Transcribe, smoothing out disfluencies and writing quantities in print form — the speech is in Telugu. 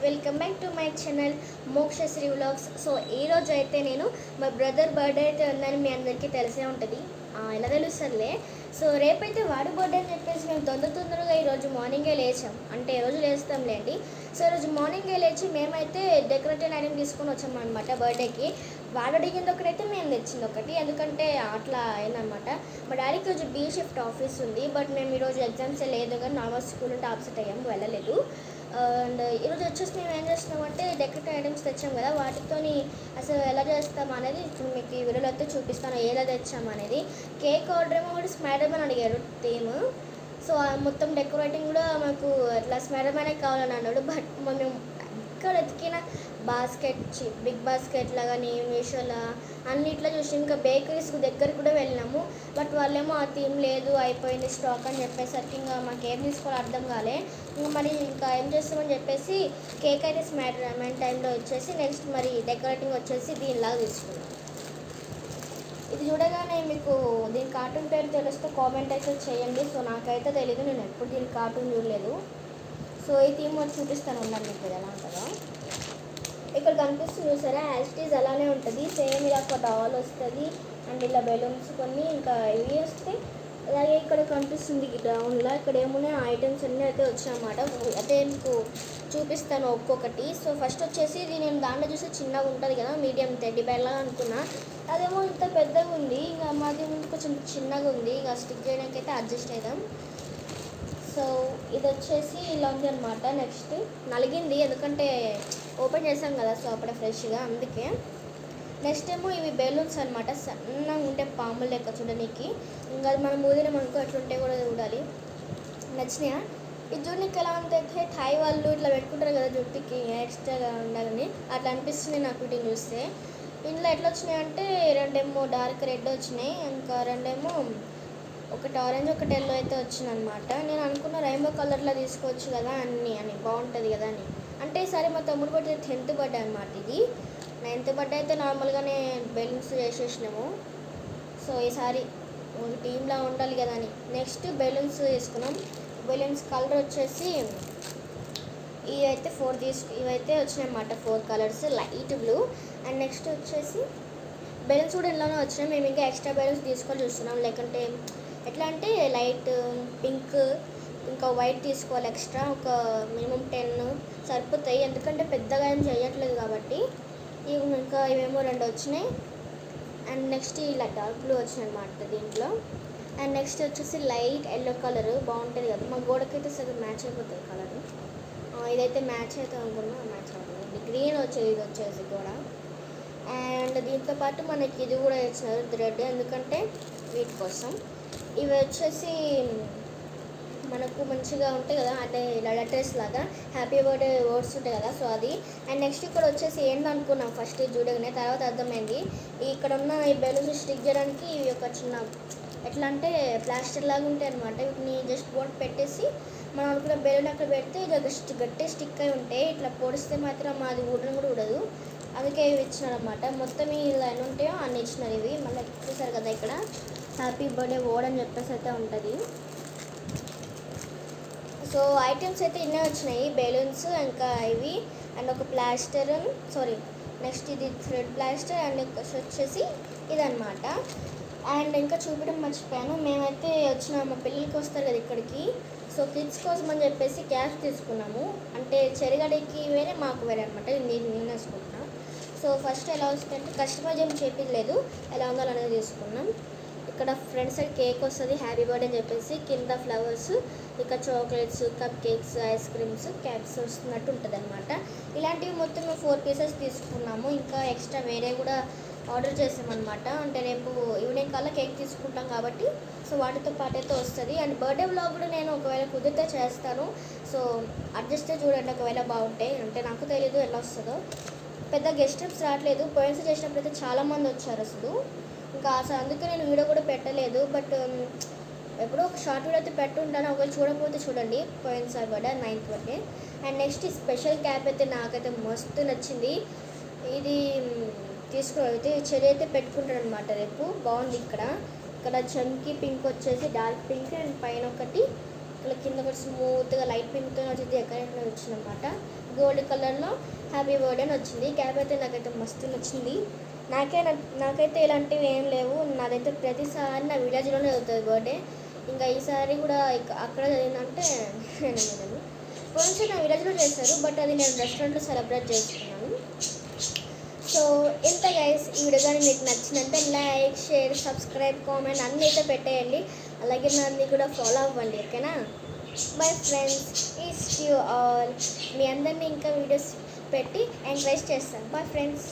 Welcome back to my channel Mokshasri vlogs. So ఈ రోజు అయితే నేను మా బ్రదర్ బర్త్డే అయితే ఉందని మీ అందరికీ తెలిసే ఉంటుంది. ఎలా తెలుస్తుందిలే. సో రేపైతే వాడి బర్త్డే అని చెప్పేసి మేము తొందరగా ఈరోజు మార్నింగే లేచాం. అంటే ఈరోజు లేస్తాంలేండి. సో ఈరోజు మార్నింగే లేచి మేమైతే డెకరేటివ్ ఐటమ్ తీసుకొని వచ్చాం అనమాట బర్త్డేకి. వాడు అడిగింది ఒకటైతే మేము తెచ్చింది ఒకటి, ఎందుకంటే అట్లా అయిందనమాట. మా డాడీకి రోజు బీ షిఫ్ట్ ఆఫీస్ ఉంది, బట్ మేము ఈరోజు ఎగ్జామ్స్ లేదు కానీ నార్మల్ స్కూల్ ఉంటే ఆబ్సెంట్ అయ్యాము, వెళ్ళలేదు. అండ్ ఈరోజు వచ్చేసి మేము ఏం చేస్తున్నామంటే డెకరేటివ్ ఐటమ్స్ తెచ్చాం కదా, వాటితోని అసలు ఎలా చేస్తాం అనేది ఇప్పుడు మీకు ఈ వీడియోలో అయితే చూపిస్తాను, ఎలా తెచ్చాము అనేది. కేక్ ఆర్డర్ ఏమో కూడా స్మైడర్ మ్యాన్ అడిగారు థీమ్. సో మొత్తం డెకరేటింగ్ కూడా మాకు అట్లా స్మైడర్ మ్యానే కావాలని అన్నాడు. బట్ మేము ఇక్కడ ఎతికిన బాస్కెట్ బిగ్ బాస్కెట్ లాగాని మీషోలా అన్నిట్లో చూసి ఇంకా బేకరీస్ దగ్గర కూడా వెళ్ళినాము. బట్ వాళ్ళేమో ఆ థీమ్ లేదు, అయిపోయింది స్టాక్ అని చెప్పేసరికి ఇంకా మాకు ఏం తీసుకోవాలో అర్థం కాలే. ఇంకా మరి ఇంకా ఏం చేస్తామని చెప్పేసి కేక్ అయితే స్మైడర్ టైంలో వచ్చేసి నెక్స్ట్ మరి డెకరేటింగ్ వచ్చేసి దీనిలాగా తీసుకున్నాం. ఇది చూడగానే మీకు దీని కార్టూన్ పేరు తెలిస్తే కామెంట్ అయితే చేయండి. సో నాకైతే తెలీదు, నేను ఎప్పుడు దీని కార్టూన్ చూడలేదు. సో ఈ థీమ్ వచ్చి చూపిస్తాను ఉన్నాను మీకు ఎలా ఉంటుందో. ఇక్కడ కనిపిస్తుంది చూసారా, యాస్టీజ్ అలానే ఉంటుంది సేమ్. ఇలా ఒక డాల్ వస్తుంది అండ్ ఇలా బెలూన్స్ కొన్ని ఇంకా ఇవి వస్తాయి. అలాగే ఇక్కడ కనిపిస్తుంది గ్రౌండ్లో, ఇక్కడ ఏమున్నాయి ఐటమ్స్ అన్నీ అయితే వచ్చాయన్నమాట. అయితే మీకు చూపిస్తాను ఒక్కొక్కటి. సో ఫస్ట్ వచ్చేసి ఇది నేను దాంట్లో చూసి చిన్నగా ఉంటుంది కదా, మీడియం టెడ్డీ బేర్ లాగా అనుకున్నా. అదేమో ఇంత పెద్దగా ఉంది, ఇంకా మాది కొంచెం చిన్నగా ఉంది. ఇక స్టిక్ చేయడానికి అయితే అడ్జస్ట్ అవుదాం. సో ఇది వచ్చేసి ఇలా ఉంది అనమాట. నెక్స్ట్ నలిగింది ఎందుకంటే ఓపెన్ చేసాం కదా, సో అప్పుడే ఫ్రెష్గా, అందుకే. నెక్స్ట్ ఏమో ఇవి బెలూన్స్ అనమాట, సన్నగా ఉంటే పాములు లెక్క చూడడానికి. ఇంకా అది మనం ఊదిన మనకు ఎట్లుంటే కూడా చూడాలి. నచ్చినాయా? ఇది చూడడానికి ఎలా ఉంటే థాయ్ వాళ్ళు ఇట్లా పెట్టుకుంటారు కదా జుట్టుకి ఎక్స్ట్రాగా ఉండాలని, అట్లా అనిపిస్తుంది నాకు వీటిని చూస్తే. ఇంట్లో ఎట్లా వచ్చినాయి అంటే రెండేమో డార్క్ రెడ్ వచ్చినాయి, ఇంకా రెండేమో ఒకటి ఆరెంజ్ ఒకటి ఎల్లో అయితే వచ్చింది అనమాట. నేను అనుకున్న రెయిన్బో కలర్లో తీసుకోవచ్చు కదా అని బాగుంటుంది కదా అని. అంటే ఈసారి మా తమ్ముడు బర్త్డే 10th బర్త్డే అనమాట. ఇది 9th బర్త్డే అయితే నార్మల్గానే బెలూన్స్ చేసేసినాము. సో ఈసారి ఒక టీంలా ఉండాలి కదా అని నెక్స్ట్ బెలూన్స్ తీసుకున్నాం. బెలూన్స్ కలర్ వచ్చేసి ఇవైతే ఇవైతే వచ్చినాయి అన్నమాట, 4 colours light blue. And next వచ్చేసి బెలూన్స్ కూడా ఇలానే వచ్చినాయి. మేము ఇంకా ఎక్స్ట్రా బెలూన్స్ తీసుకొని చూస్తున్నాం, లేకుంటే ఎట్లా అంటే లైట్ పింక్ ఇంకా వైట్ తీసుకోవాలి ఎక్స్ట్రా, ఒక మినిమం 10 సరిపోతాయి, ఎందుకంటే పెద్దగా ఏం చేయట్లేదు కాబట్టి. ఇంకా ఇవేమో 2 వచ్చినాయి. అండ్ నెక్స్ట్ ఇలా డార్క్ బ్లూ వచ్చినాయి అనమాట దీంట్లో. అండ్ నెక్స్ట్ వచ్చేసి లైట్ ఎల్లో కలర్ బాగుంటుంది కదా, మా గోడకైతే సగం మ్యాచ్ అయిపోతుంది కలర్. ఇదైతే మ్యాచ్ అవుతుంది అనుకున్నా, మ్యాచ్ అవుతుంది. గ్రీన్ వచ్చేది ఇది వచ్చేసి కూడా. అండ్ దీంతో పాటు మనకి ఇది కూడా ఇచ్చినారు థ్రెడ్, ఎందుకంటే వీటి కోసం. ఇవి వచ్చేసి మనకు మంచిగా ఉంటాయి కదా, అంటే ఇలా లెటర్స్ లాగా హ్యాపీ బర్త్డే వర్డ్స్ ఉంటాయి కదా, సో అది. అండ్ నెక్స్ట్ ఇక్కడ వచ్చేసి ఏందనుకున్నాం ఫస్ట్ చూడగానే, తర్వాత అర్థమైంది ఇక్కడ ఉన్న ఈ బెలూన్స్ స్టిక్ చేయడానికి ఇవి ఒక చిన్న ఎట్లా అంటే ప్లాస్టర్ లాగా ఉంటాయి అనమాట. వీటిని జస్ట్ బోట్ పెట్టేసి మనం అనుకున్న బెలూన్ అక్కడ పెడితే ఇది గట్టి స్టిక్ అయి ఉంటాయి. ఇట్లా పొడిస్తే మాత్రం అది ఊడడం కూడా ఉండదు, అందుకే ఇవి ఇచ్చినారు అనమాట. మొత్తం ఇలా ఎన్ని ఉంటాయో అన్ని ఇచ్చినారు. ఇవి మళ్ళీ చూసారు కదా ఇక్కడ హ్యాపీ బర్త్డే వర్డ్ అని చెప్పేసి అయితే ఉంటుంది. సో ఐటమ్స్ అయితే ఇన్నే వచ్చినాయి, బెలూన్స్ ఇంకా ఇవి అండ్ ఒక ప్లాస్టర్, నెక్స్ట్ ఇది థ్రెడ్ ప్లాస్టర్. అండ్ వచ్చేసి ఇదనమాట. అండ్ ఇంకా చూపించడం మర్చిపోయాను, మేమైతే మా పిల్లలకి వస్తారు కదా ఇక్కడికి, సో కిడ్స్ కోసం అని చెప్పేసి క్యాప్స్ తీసుకున్నాము. అంటే చెరిగడికి వేరే మాకు వేరే అనమాట, నేను వేసుకుంటున్నాను. సో ఫస్ట్ ఎలా వస్తుందంటే కస్టమైజ్ ఏం చేపించలేదు, ఎలా ఉందో అనేది తీసుకున్నాం. ఇక్కడ ఫ్రంట్ సైడ్ కేక్ వస్తుంది హ్యాపీ బర్త్డే అని చెప్పేసి, కింద ఫ్లవర్స్, ఇక chocolates, cup cakes, ice creams, caps వస్తున్నట్టు ఉంటుంది అనమాట. ఇలాంటివి మొత్తం 4 పీసెస్ తీసుకున్నాము. ఇంకా ఎక్స్ట్రా వేరే కూడా ఆర్డర్ చేసామన్నమాట, అంటే రేపు ఈవినింగ్ కల్లా కేక్ తీసుకుంటాం కాబట్టి సో వాటితో పాటు అయితే వస్తుంది. అండ్ బర్త్డే వ్లాగ్ కూడా నేను ఒకవేళ కుదిరితే చేస్తాను, సో అడ్జస్ట్ చూడండి ఒకవేళ బాగుంటాయి. అంటే నాకు తెలీదు ఎలా వస్తుందో, పెద్ద గెస్ట్ ట్రిప్స్ రావట్లేదు. పోయిన్స్ చేసినప్పుడు అయితే చాలామంది వచ్చారు అసలు, ఇంకా అందుకే నేను వీడియో కూడా పెట్టలేదు. బట్ ఎప్పుడో ఒక షార్ట్ వీడియో అయితే పెట్టుంటాను, ఒకవేళ చూడకపోతే చూడండి. పోయినసారి birthday 9th birthday. And next ఈ స్పెషల్ క్యాప్ అయితే నాకైతే మస్తు నచ్చింది. ఇది అయితే చెరి అయితే పెట్టుకుంటాడు అనమాట రేపు, బాగుంది. ఇక్కడ చంకీ పింక్ వచ్చేసి డార్క్ పింక్, అండ్ పైన ఒకటి ఇక్కడ కింద కూడా స్మూత్గా లైట్ పింక్తో వచ్చింది, డెకరేషన్ వచ్చింది అనమాట. గోల్డ్ కలర్లో హ్యాపీ బర్త్డే అని వచ్చింది. క్యాప్ అయితే నాకైతే మస్తు నచ్చింది. నాకైతే ఇలాంటివి ఏం లేవు. నాదైతే ప్రతిసారి నా విలేజ్లోనే అవుతుంది బర్త్డే. ఇంకా ఈసారి కూడా అక్కడ జరిగిందంటే నేను కొంచెం నా విలేజ్లో చేశారు, బట్ అది నేను రెస్టారెంట్లో సెలబ్రేట్ చేసుకున్నాను. సో ఇంత గైస్, ఈ వీడియో కానీ మీకు నచ్చిందంటే లైక్, షేర్, సబ్స్క్రైబ్, కామెంట్ అన్నీ అయితే పెట్టేయండి. అలాగే నన్ను కూడా ఫాలో అవ్వండి, ఓకేనా? మై ఫ్రెండ్స్, ఈస్ యూ ఆల్. మీ అందరినీ ఇంకా వీడియోస్ పెట్టి ఎంకరేజ్ చేస్తాను. Bye friends.